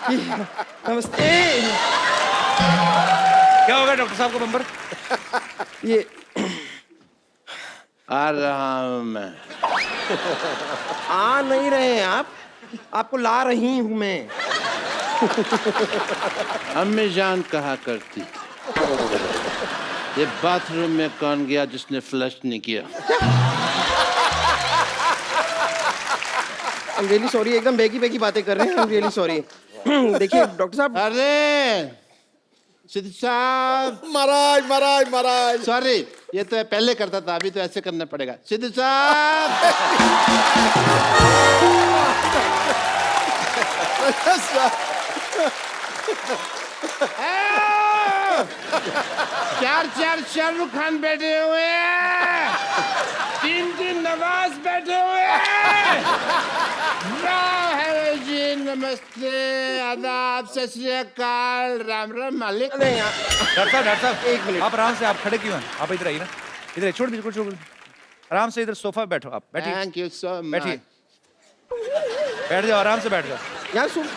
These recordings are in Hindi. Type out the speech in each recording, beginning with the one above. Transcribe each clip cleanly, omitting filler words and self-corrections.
नमस्ते। क्या हो गया डॉक्टर साहब को बम्बर? ये आ रहा हूं मैं। आ नहीं रहे हैं आप, आपको ला रही हूं मैं। अम्मी जान कहा करती थी, ये बाथरूम में कौन गया जिसने फ्लश नहीं किया? आई एम रियली सॉरी, एकदम बेगी बेगी बातें कर रहे हैं। I am really sorry. देखिए डॉक्टर साहब, अरे सिद्ध साहब, महाराज महाराज महाराज। सॉरी, ये तो पहले करता था, अभी तो ऐसे करना पड़ेगा। सिद्ध साहब, चार चार शाहरुख खान बैठे हुए हैं, तीन तीन नवाज बैठे हुए हैं। राव है जी, नमस्ते, आदाब, सत श्री अकाल, राम राम मालिक। नहीं यार, डॉक्टर साहब एक मिनट। आप आराम से, आप खड़े क्यों हैं? आप इधर आइए ना, इधर छोड़ दीजिए, छोड़ आराम से, इधर सोफा पे बैठो, आप बैठिए, थैंक यू सो मच। बैठिए, बैठ जाओ, आराम से बैठ जाओ। यार सुन,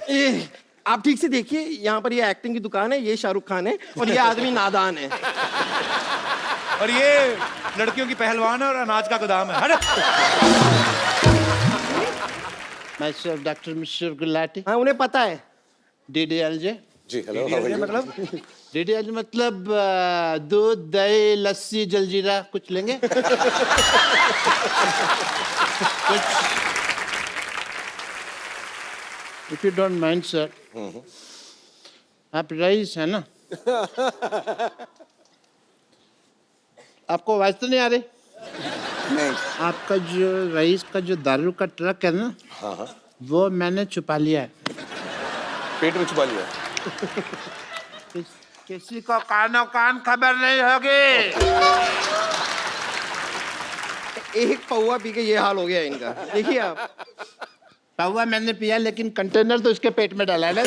ये आप ठीक से देखिए, यहाँ पर ये एक्टिंग की दुकान है, ये शाहरुख खान है और ये आदमी नादान है। और ये लड़कियों की पहलवान है और अनाज का गोदाम है। हट। Myself, Dr. Mr. Gulati, हाँ, उन्हें पता है। DDLJ। जी हेलो, मतलब DDLJ मतलब दूध, दही, लस्सी, जलजीरा कुछ लेंगे? कुछ, if you don't mind, sir. आप रईस है ना? आपको आवाज तो नहीं आ रही? नहीं। आपका जो रईस का जो दारू का ट्रक है ना, हाँ हाँ, वो मैंने छुपा लिया है। पेट में छुपा लिया। किसी को कानो कान खबर नहीं होगी। एक पौवा पी के ये हाल हो गया इनका। देखिए आप, पौवा मैंने पिया, लेकिन कंटेनर तो उसके पेट में डाला है ना।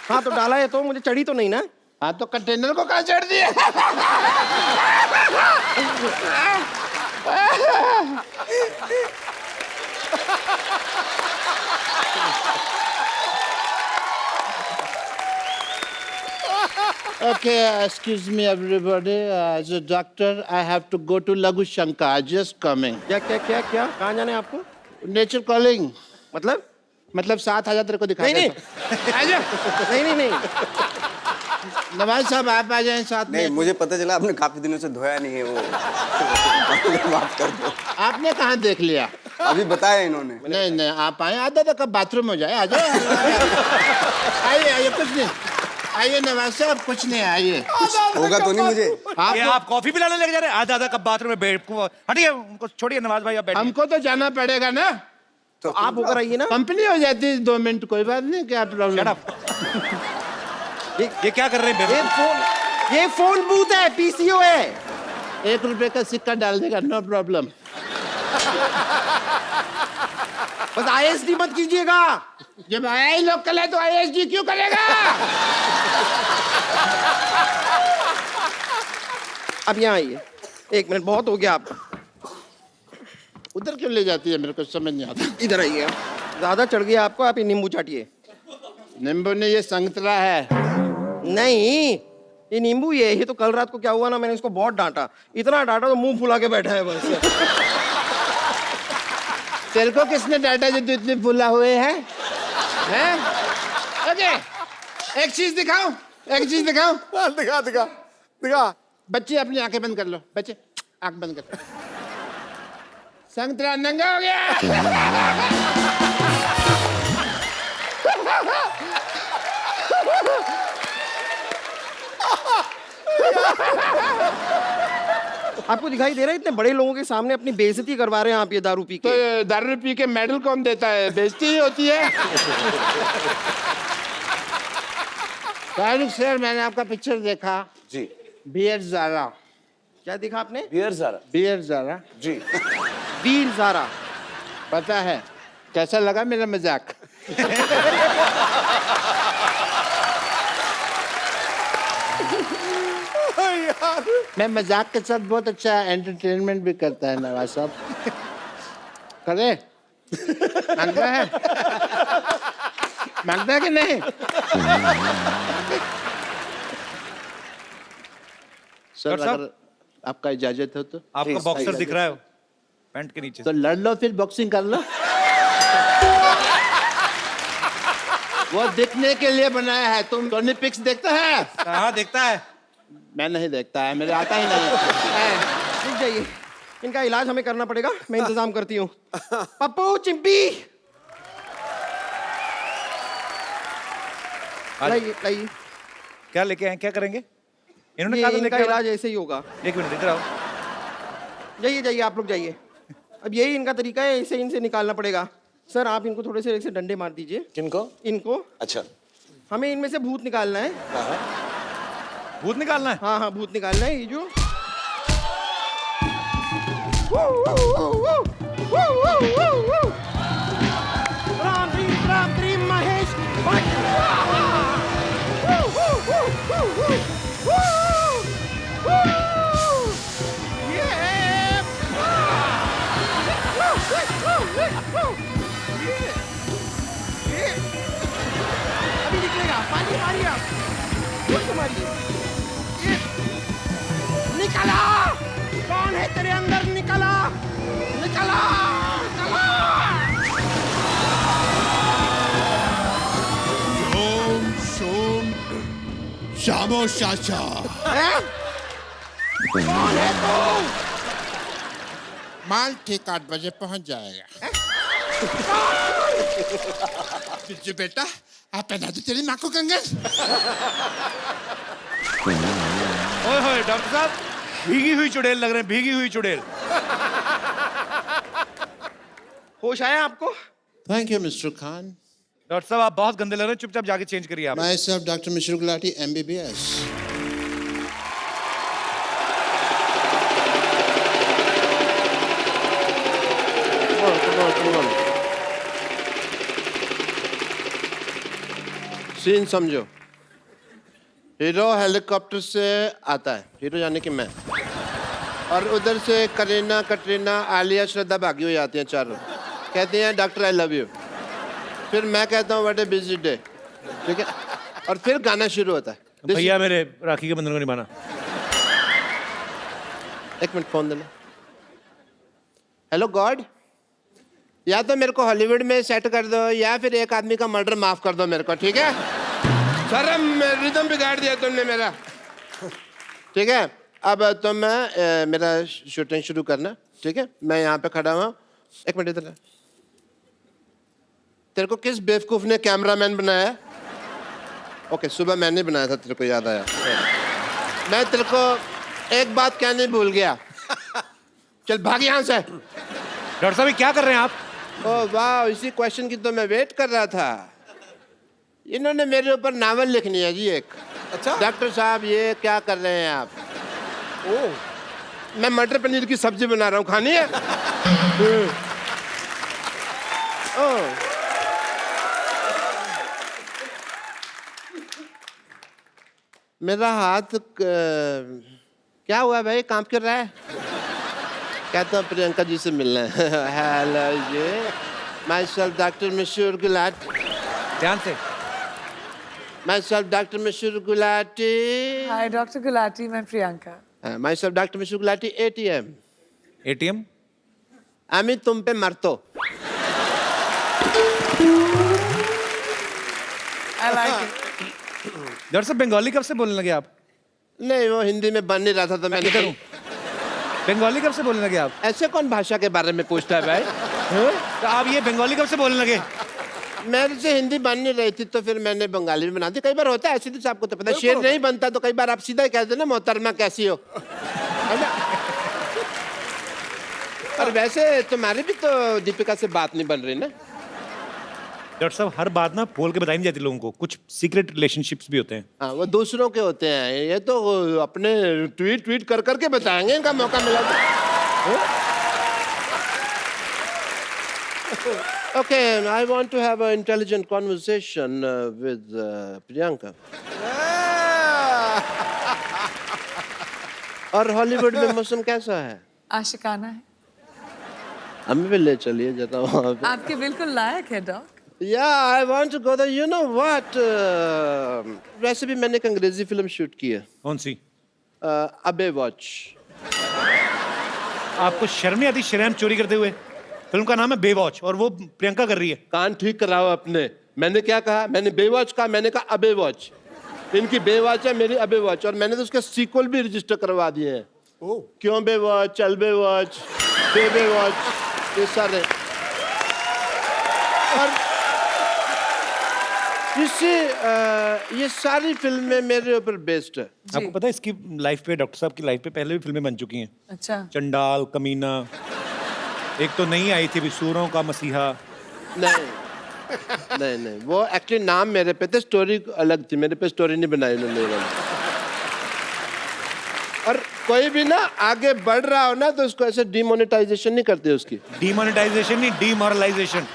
हाँ तो डाला है तो मुझे चढ़ी तो नहीं ना? हाँ तो कंटेनर को कहाँ चढ़ दिया? Okay, excuse me everybody. As a doctor, I have to go to Laghu Shankar. Just coming. क्या क्या क्या क्या कहाँ जाना है आपको? Nature calling. मतलब 7,000 तेरे को दिखा नहीं नहीं देता। आजा। नहीं नहीं नहीं, नवाज साहब आप आ जाएं साथ नहीं, में। मुझे पता चला आपने काफी दिनों से धोया नहीं है वो। माफ कर दो। आपने कहाँ देख लिया? अभी बताया इन्होंने। नहीं नहीं, आप आए, आधा तक बाथरूम हो जाए, आ जाओ। आइए आइए, कुछ नहीं, आइए नवाज साहब, कुछ नहीं, आइए। होगा तो नहीं मुझे। ये आप कॉफी पिलाने लेके जा रहे हैं? आधा आधा कप बाथरूम में बैठ, हटिए, उनको छोड़िए। नवाज भाई आप बैठिए। हमको तो जाना पड़ेगा ना, तो आप होकर आइए ना। कंपनी हो जाती है 2 मिनट, कोई बात नहीं, क्या प्रॉब्लम? Shut up। ये क्या कर रहे हैं? ये फोन बूथ है, पीसीओ है। 1 रुपए का सिक्का डाल देगा, नो प्रॉब्लम। बस आईएसडी मत कीजिएगा। जब आया ही लोकल है तो आईएसडी क्यों करेगा? अब यहाँ आइए, 1 मिनट बहुत हो गया। आप उधर क्यों ले जाती है, मेरे को समझ नहीं आता। इधर आइए, आप ज्यादा चढ़ गया आपको, आप ये नींबू चाटिए। नींबू ने, ये संतरा है। नहीं, ये नींबू ये तो कल रात को क्या हुआ ना, मैंने इसको बहुत डांटा, इतना डांटा तो मुंह फुला के बैठा है बस। तेरे को किसने डांटा जो तू इतने फुला हुए है? हैं? ओके, एक चीज दिखाऊं, एक चीज दिखाऊं। दिखा दिखा दिखा। बच्चे अपनी आंखें बंद कर लो, बच्चे आंख बंद कर। संतरा नंगा हो गया। आपको दिखाई दे रहा है इतने बड़े लोगों के सामने अपनी बेइज्जती करवा रहे हैं आप ये दारू पी तो के? ये दारू पी के मेडल कौन देता है? बेइज्जती ही होती है। शाहरुख सर, मैंने आपका पिक्चर देखा। जी। बियर ज़ारा। क्या देखा आपने? बियर ज़ारा। बियर ज़ारा। जी। वीर ज़ारा। पता है कैसा लगा मेरा मजाक? मैं मजाक के साथ बहुत अच्छा एंटरटेनमेंट भी करता है नवाज साहब। करे मांगता है, मांगता है कि नहीं? सर डॉक्टर साहब? अगर आपका इजाजत हो तो आपका Please, बॉक्सर दिख इजाजत। रहा है पैंट के नीचे तो लड़ लो, फिर बॉक्सिंग कर लो। वो दिखने के लिए बनाया है। तुम टोनी पिक्स देखता है? हाँ देखता है। मैं नहीं देखता है, मेरे आता ही नहीं है। रुक जाइए, इनका इलाज हमें करना पड़ेगा, मैं इंतजाम करती हूँ। पप्पू चिंपी लाइए लाइए। क्या लेके आए, क्या करेंगे? इन्होंने कहा था इनका लेके आओ। इलाज ऐसे ही होगा। एक मिनट इधर आओ। जाइए जाइए, आप लोग जाइए। अब यही इनका तरीका है, इसे इनसे निकालना पड़ेगा। सर आप इनको थोड़े से डंडे मार दीजिए। किनको? इनको। अच्छा। हमें इनमें से भूत निकालना है। भूत निकालना है? हाँ हाँ, भूत निकालना है। ये जो राम क्रीम महेश अभी निकलेगा। पानी मारिए आप, जोर से मारिए। निकला, कौन है तेरे अंदर? निकला निकला निकला। ओम सोम शामो शाशा। हैं? कौन है तू? माल ठीक 8 बजे पहुंच जाएगा। बिज्जू बेटा, आप पहना दो तेरी माँ को कंगन। ओए होए डॉक्टर साहब, भीगी हुई चुड़ैल लग रहे हैं, भीगी हुई चुड़ैल। होश आया आपको? Thank you mister Khan. Doctor साहब आप बहुत गंदे लग रहे हैं, चुपचाप जाके चेंज करिए आप। Myself doctor Mishra Gulati MBBS। Scene समझो। हीरो हेलीकॉप्टर से आता है, हीरो यानी कि मैं, और उधर से करीना, कटरीना, आलिया, श्रद्धा भागी हुई आती हैं चारों। कहती हैं डॉक्टर आई लव यू। फिर मैं कहता हूँ व्हाट ए बिजी डे, ठीक है, और फिर गाना शुरू होता है। भैया मेरे राखी के बंधन को निभाना। एक मिनट फोन देना। हेलो गॉड, या तो मेरे को हॉलीवुड में सेट कर दो या फिर एक आदमी का मर्डर माफ कर दो मेरे को, ठीक है? सर रिदम बिगाड़ दिया तुमने मेरा। ठीक है, अब तो मैं मेरा शूटिंग शुरू करना, ठीक है? मैं यहाँ पे खड़ा हुआ। एक मिनट इधर। तेरे को किस बेवकूफ ने कैमरामैन बनाया? ओके, सुबह मैंने बनाया था, तेरे को याद आया। मैं तेरे को एक बात कहने भूल गया। चल भाग यहाँ से। डॉक्टर साहब ये क्या कर रहे हैं आप? ओह वाह, इसी क्वेश्चन की तो मैं वेट कर रहा था। इन्होंने मेरे ऊपर नावल लिखनी है जी एक। अच्छा। डॉक्टर साहब ये क्या कर रहे हैं आप? ओह, मैं मटर पनीर की सब्जी बना रहा हूँ, खानी है? ओह, मेरा हाथ क्या हुआ भाई, कांप कर रहा है? कहता हूँ प्रियंका जी से मिलना है। हेलो जी, myself doctor Mashhoor Gulati. ध्यान से। Myself doctor Mashhoor Gulati. Hi, Dr. Gulati. I'm Priyanka. Myself doctor Mashhoor Gulati ATM। ATM? আমি तुम पे मरतो। I like it. डॉक्टर साहब बंगाली कब से बोलने लगे आप? नहीं, वो हिंदी में बन नहीं रहा था तो मैंने इधर हूँ। बंगाली कब से बोलने लगे आप? ऐसे कौन भाषा के बारे में पूछता है भाई? तो आप ये बंगाली कब से बोलने लगे? मेरे से हिंदी बन नहीं रही थी तो फिर मैंने बंगाली में बना दी। कई बार होता है ऐसे, तो आपको तो पता है, शेर नहीं बनता तो कई बार आप सीधा ही कहते ना मोहतरमा कैसी हो, है ना? और वैसे तुम्हारी भी तो दीपिका से बात नहीं बन रही ना? डॉक्टर साहब हर बात ना बोल के बताई नहीं जाती लोगों को, कुछ सीक्रेट रिलेशनशिप्स भी होते हैं। हाँ, वो दूसरों के होते हैं, ये तो अपने ट्वीट कर करके बताएंगे, इनका मौका मिला तो। Okay, I want to have an intelligent conversation with Priyanka. और हॉलीवुड में मौसम कैसा है? आशिकाना है। हमें भी ले चलिए जरा वहाँ पे। आपके बिल्कुल लायक है dock. Yeah, I want to go there. You know what? वैसे भी मैंने एक अंग्रेजी फिल्म शूट की है। कौन सी? अबे वॉच। आपको शर्म नहीं आती शर्म चोरी करते हुए? फिल्म का नाम है बेवॉच और वो प्रियंका कर रही है। कान ठीक कराओ अपने। मैंने क्या कहा? मैंने बेवॉच कहा, मैंने कहा अबे वॉच। इनकी बेवॉच है, मेरी अबे वॉच, और मैंने तो उसके सीक्वल भी रजिस्टर करवा दिए हैं। क्यों बेवॉच, चल बेवॉच, बेवॉच, ये सारे। और ये सारी फिल्में मेरे ऊपर बेस्ड है। आपको पता है इसकी लाइफ पे, डॉक्टर साहब की लाइफ पे पहले भी फिल्में बन चुकी हैं। अच्छा। चंडाल, कमीना, एक तो नई आई थी अभी सूरों का मसीहा। नहीं, वो एक्चुअली नाम मेरे पे थे, स्टोरी अलग थी, मेरे पे स्टोरी नहीं बनाई उन्होंने। और कोई भी ना आगे बढ़ रहा हो ना तो उसको ऐसे डिमोनेटाइजेशन नहीं करते उसकी। डिमोनेटाइजेशन नहीं, डीमोरलाइजेशन।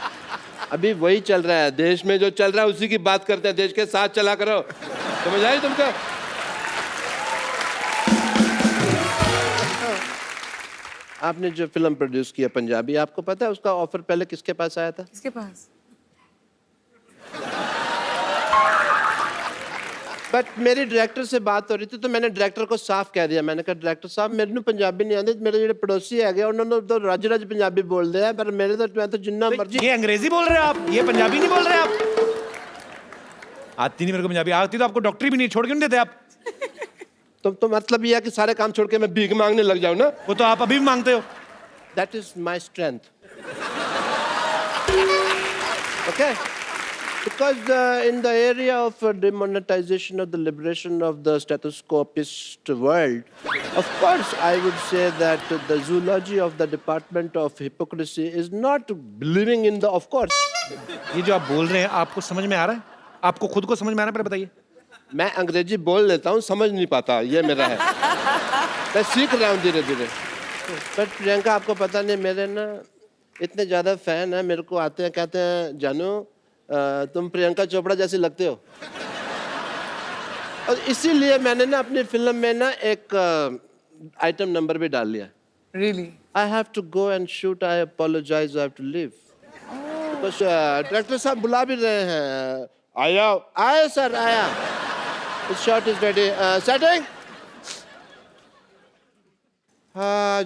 अभी वही चल रहा है देश में, जो चल रहा है उसी की बात करते हैं। देश के साथ चला करो, समझ आई तुमको? आपने जो फिल्म प्रोड्यूस किया पंजाबी, आपको पता है उसका ऑफर पहले किसके पास आया था? किसके पास? बट मेरी डायरेक्टर से बात हो रही थी तो मैंने डायरेक्टर को साफ कह दिया। मैंने कहा डायरेक्टर साहब मेरे को पंजाबी नहीं आती, मेरे जो पड़ोसी है गए उन्होंने तो रज पंजाबी बोल दिया, पर मेरे तो मैं तो जिन्ना मर्जी। ये अंग्रेजी बोल रहे हैं आप, ये पंजाबी नहीं बोल रहे आप। आती नहीं मेरे को पंजाबी, आती तो आपको डॉक्टरी भी नहीं, छोड़ क्यों नहीं देते आप? तो मतलब ये है कि सारे काम छोड़ के मैं भीख मांगने लग जाऊं ना? वो तो आप अभी भी मांगते हो। That is my strength. Okay, because in the area of demonetization of the liberation of the stethoscopist world, of course I would say that the zoology of the department of hypocrisy is not believing in the, of course. ये जो आप बोल रहे हैं आपको समझ में आ रहा है? आपको खुद को समझ में आ रहा है? पहले बताइए। मैं अंग्रेजी बोल लेता हूँ, समझ नहीं पाता, ये मेरा है। मैं सीख रहा हूँ धीरे धीरे। बट प्रियंका आपको पता नहीं, मेरे ना इतने ज़्यादा फैन हैं, मेरे को आते हैं कहते हैं जानू तुम प्रियंका चोपड़ा जैसे लगते हो। और इसीलिए मैंने ना अपनी फिल्म में ना एक आइटम नंबर भी डाल लिया। Really? I have to go and shoot. I apologize. I have to leave. Because director साहब बुला भी रहे हैं। आया सर आया। The shot is ready. Setting.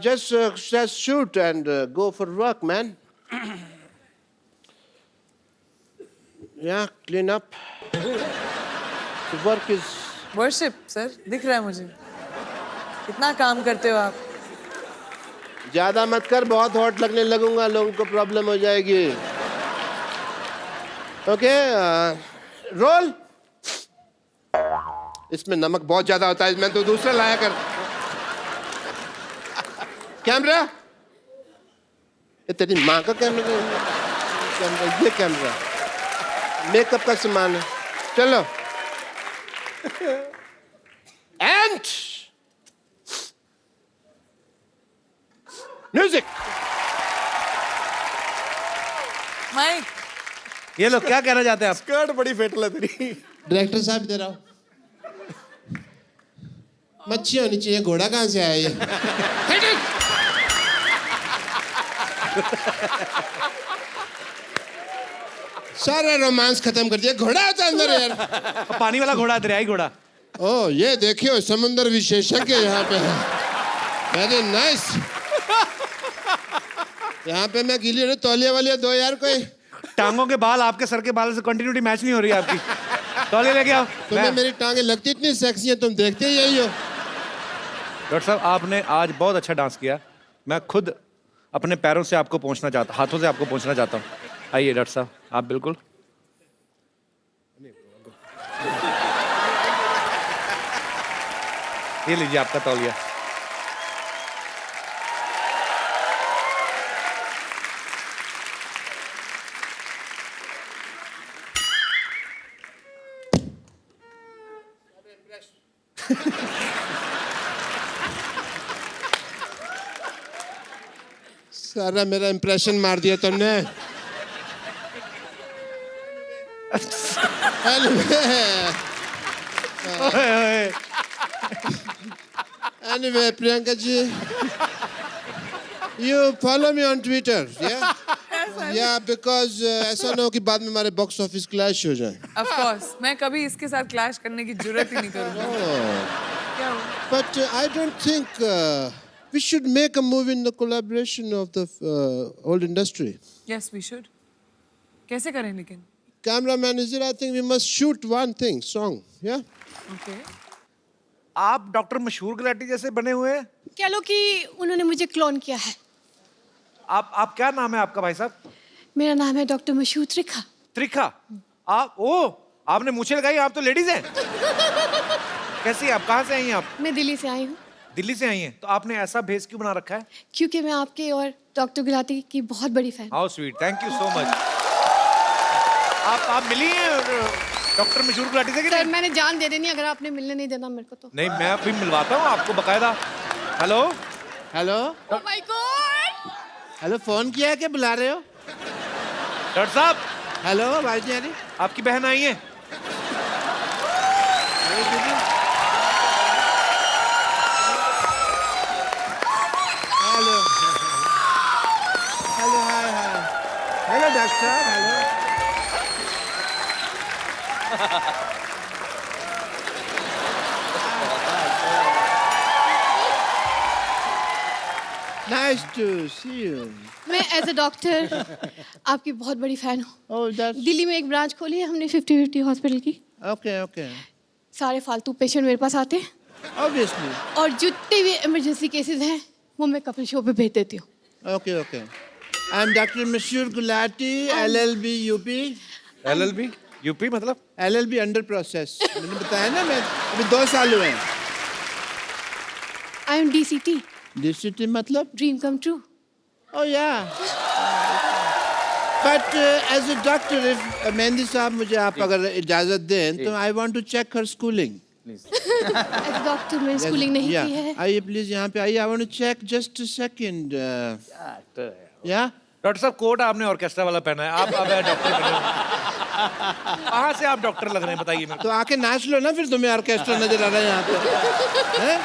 Just shoot and go for work, man. Yeah, clean up. The work is. Worship, sir. दिख रहा है मुझे। कितना काम करते हो आप? ज्यादा मत कर, बहुत हॉट लगने लगूंगा, लोगों को प्रॉब्लम हो जाएगी। Okay, roll. इसमें नमक बहुत ज्यादा होता है, मैं तो दूसरा लाया कर। कैमरा, ये तेरी माँ का कैमरा, ये कैमरा मेकअप का सामान है। चलो, एंड म्यूजिक। माइक। ये लोग क्या कहना चाहते हैं आप? स्कर्ट बड़ी फेटल है तेरी। डायरेक्टर साहब इधर आओ। मच्छी होनी चाहिए, घोड़ा कहाँ से आया ये? सारा रोमांस खत्म कर दिया, घोड़ा आता अंदर यार। पानी वाला घोड़ा, दरियाई घोड़ा। ओ ये देखियो, समुद्र विशेषज्ञ यहाँ पे है। Very nice. यहाँ पे मैं गिली हूँ, तौलिया वाली दो यार कोई। टांगों के बाल आपके सर के बाल से कंटिन्यूटी मैच नहीं हो रही है आपकी। तौलिया लेके आओ। तुम्हें मेरी टांगे लगती इतनी सेक्सी है, तुम देखते ही यही हो। डॉक्टर साहब आपने आज बहुत अच्छा डांस किया। मैं खुद अपने पैरों से आपको पहुंचना चाहता, हाथों से आपको पहुंचना चाहता हूँ। आइए डॉक्टर साहब, आप बिल्कुल। ये लीजिए आपका तौलिया। सारा मेरा इंप्रेशन मार दिया तुमने। Anyway, Priyanka ji, you follow me on Twitter, yeah? Yeah, because ऐसा ना हो कि बाद में हमारे बॉक्स ऑफिस क्लैश हो जाए. Of course, मैं कभी इसके साथ क्लैश करने की जरूरत ही नहीं करूँगी. क्या हुआ? But I don't think we should make a movie in the collaboration of the old industry. Yes, we should. कैसे करें लेकिन? Cameraman is there? I think we must shoot one thing, song, yeah? Okay. आप डॉक्टर मशहूर गुलाटी जैसे बने हुए हैं. कह लो कि उन्होंने मुझे क्लोन किया है. आप क्या नाम है आपका भाई साहब? मेरा नाम है डॉक्टर मशहूर त्रिखा. त्रिखा. आप आपने मूछें लगाई, आप तो लेडीज हैं. कैसी आप, कहाँ से आई हैं आप? मैं दिल्ली से आई हूँ दिल्ली से आई हैं. तो आपने ऐसा भेस क्यों बना रखा है? क्योंकि मैं आपके और डॉक्टर गुलाटी की बहुत बड़ी fan. How sweet, thank you so much. आप मिली हैं डॉक्टर मशहूर गुलाटी से कि सर नहीं? मैंने जान दे देनी अगर आपने मिलने नहीं देना मेरे को तो. नहीं, मैं अभी मिलवाता हूँ आपको बकायदा. Hello. Hello. Oh my God. Hello, phone किया है क्या, बुला रहे हो? डॉक्टर साहब, हेलो, भाई जी. अरे आपकी बहन आई है. Hello. Hello, hi hi. Hello doctor. Hello. Nice to see you. मैं एज अ डॉक्टर आपकी बहुत बड़ी फैन हूँ. Oh, that's दिल्ली में एक ब्रांच खोली है हमने 50-50 हॉस्पिटल की. okay. Okay. सारे फालतू पेशेंट मेरे पास आते हैं Obviously. और जितने भी इमरजेंसी केसेस हैं वो मैं कपिल शो पे भेज देती हूँ. Okay. Okay. I'm Dr. Mashur Gulati, LLB UP. LLB UP मतलब? LLB under process. मैंने बताया ना, मैं अभी 2 साल हुए हैं. I am DCT. DCT मतलब? Dream come true. Oh yeah. But as a doctor, if mehndi साहब मुझे आप अगर इजाजत दें तो I want to check her schooling. As doctor मैंने स्कूलिंग नहीं Yeah. की है. आइए प्लीज यहाँ पे आइए. I want to check just a second. Yeah. Doctor साहब, कोट आपने ऑर्केस्ट्रा वाला पहना है. आप अब डॉक्टर बने हो. कहाँ से आप डॉक्टर लग रहे हैं बताइए मेरे को. तो आके नाच लो ना, फिर तुम्हें ऑर्केस्ट्रा नजर आ रहा है यहाँ पे. हैं?